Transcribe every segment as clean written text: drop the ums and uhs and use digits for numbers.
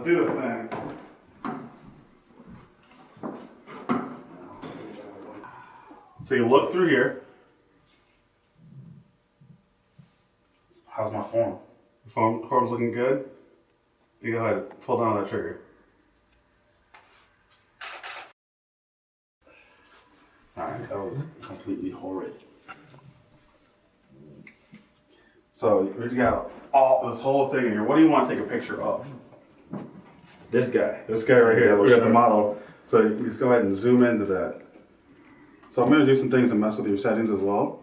Let's do this thing. So you look through here. How's my form? Form's looking good. You go ahead, pull down that trigger. Alright, that was completely horrid. So you got all this whole thing in here. What do you want to take a picture of? This guy. This guy right here. We got the model. So you just go ahead and zoom into that. So I'm going to do some things to mess with your settings as well.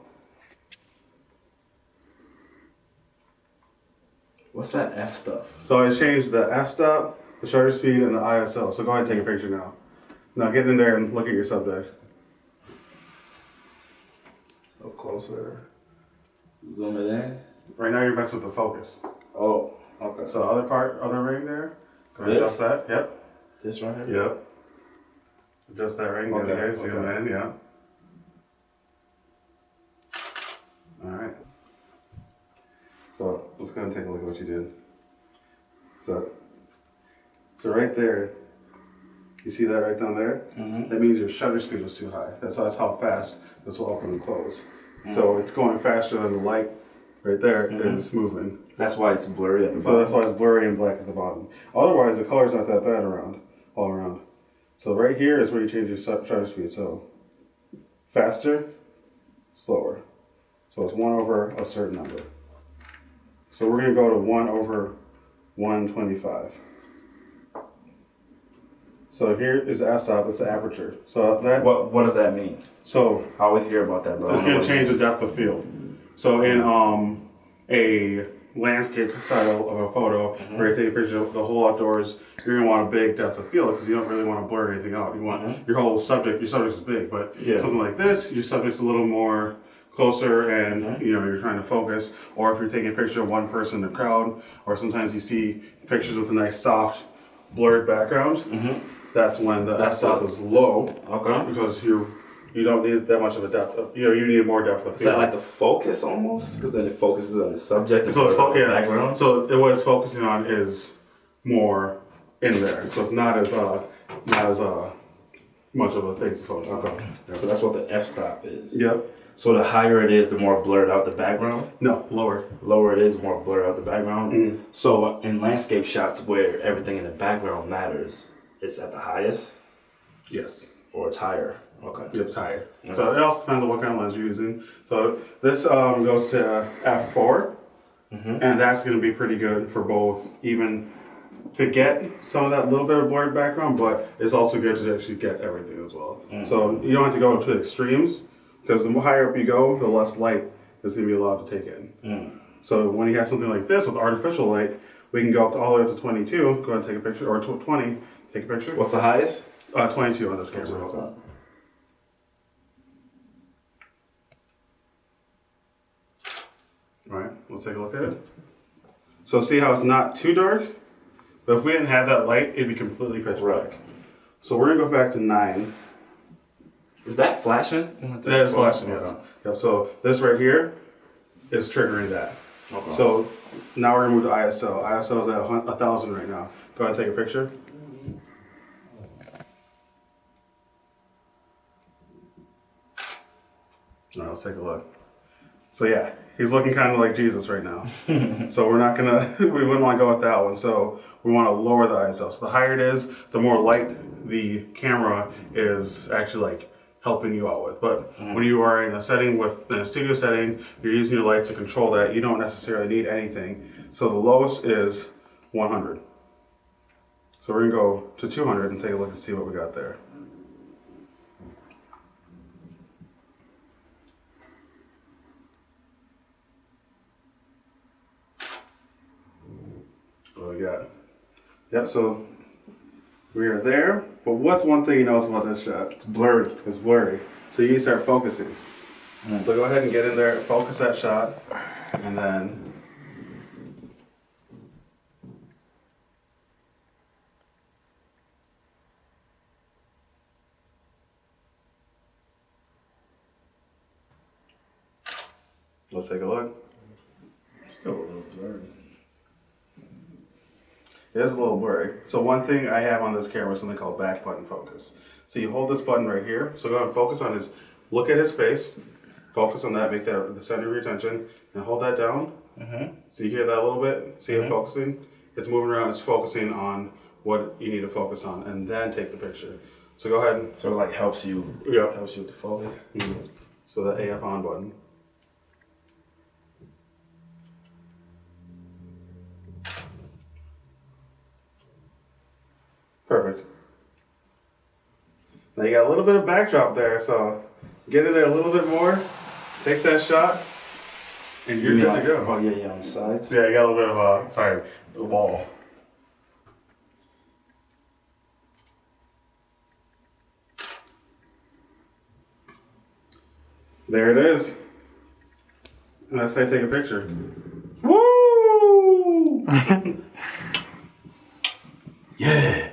What's that F stuff? So I changed the f-stop, the shutter speed, and the ISO. So go ahead and take a picture now. Now get in there and look at your subject. So closer. Zoom it in. Right now you're messing with the focus. Oh, okay. So other ring there. Go ahead and adjust that. Yep. This right here? Yep. Adjust that ring. Okay. There. Zoom in. Yeah. All right. So let's go ahead and take a look at what you did. So right there, you see that right down there? Mm-hmm. That means your shutter speed was too high. That's how fast this will open and close. Mm-hmm. So it's going faster than the light right there is moving. That's why it's blurry at the bottom. So that's why it's blurry and black at the bottom. Otherwise, the color's not that bad all around. So right here is where you change your shutter speed. So faster, slower. So it's 1 over a certain number. So we're going to go to 1 over 125. So here is the f-stop, it's the aperture. So that. What does that mean? So I always hear about that, but it's going to change the depth of field. So in a landscape style of a photo, where you take a picture of the whole outdoors, you're going to want a big depth of field because you don't really want to blur anything out. You want your whole subject. Your subject is big, but something like this, your subject's a little more closer, and you're trying to focus. Or if you're taking a picture of one person in the crowd, or sometimes you see pictures with a nice soft blurred background. That's when the f-stop is low. Okay. Because you don't need that much of a depth of, you need more depth of field. Is that like the focus almost? Because then it focuses on the subject. So the background. So what it's focusing on is more in there. So it's not as much of a thing to focus on. Okay. So that's what the f-stop is. Yep. So the higher it is, the more blurred out the background? No, lower. Lower it is, the more blurred out the background? So in landscape shots where everything in the background matters, it's at the highest? Yes. Or it's higher? Okay. It's higher. Okay. So it also depends on what kind of lens you're using. So this goes to f4, and that's going to be pretty good for both, even to get some of that little bit of blurred background, but it's also good to actually get everything as well. So you don't have to go to extremes, because the higher up you go, the less light is going to be allowed to take in. So when you have something like this with artificial light, we can go up all the way up to 22, go ahead and take a picture, or 20, take a picture. What's the highest? 22 on this camera. Okay. All right, let's take a look at it. So see how it's not too dark? But if we didn't have that light, it'd be completely pitch black. So we're gonna go back to 9. Is that flashing? That is flashing, yes. Yep, so this right here is triggering that. Okay. So now we're gonna move to ISO. ISO is at 1,000 right now. Go ahead and take a picture. All right, let's take a look. So yeah, he's looking kind of like Jesus right now. So we're not gonna, we wouldn't want to go with that one. So we want to lower the ISO. So the higher it is, the more light the camera is actually like helping you out with. But when you are in a setting in a studio setting, you're using your lights to control that. You don't necessarily need anything. So the lowest is 100. So we're gonna go to 200 and take a look and see what we got there. What we got? Yep, so we are there. But what's one thing you notice about this shot? It's blurry. It's blurry. So you need to start focusing. So go ahead and get in there, focus that shot, and then let's take a look. Still a little blurry. It is a little blurry. So one thing I have on this camera is something called back button focus. So you hold this button right here. So go ahead and focus on his, look at his face. Focus on that, make that the center of your attention, and hold that down. So you hear that a little bit? See it focusing? It's moving around, it's focusing on what you need to focus on, and then take the picture. So go ahead and... So it like helps you with the focus? So the AF on button. Perfect. Now you got a little bit of backdrop there, so get in there a little bit more, take that shot, and you're good to go. Oh yeah, on the sides. Yeah, you got a little bit of a wall. There it is. And that's how you take a picture. Woo! Yeah.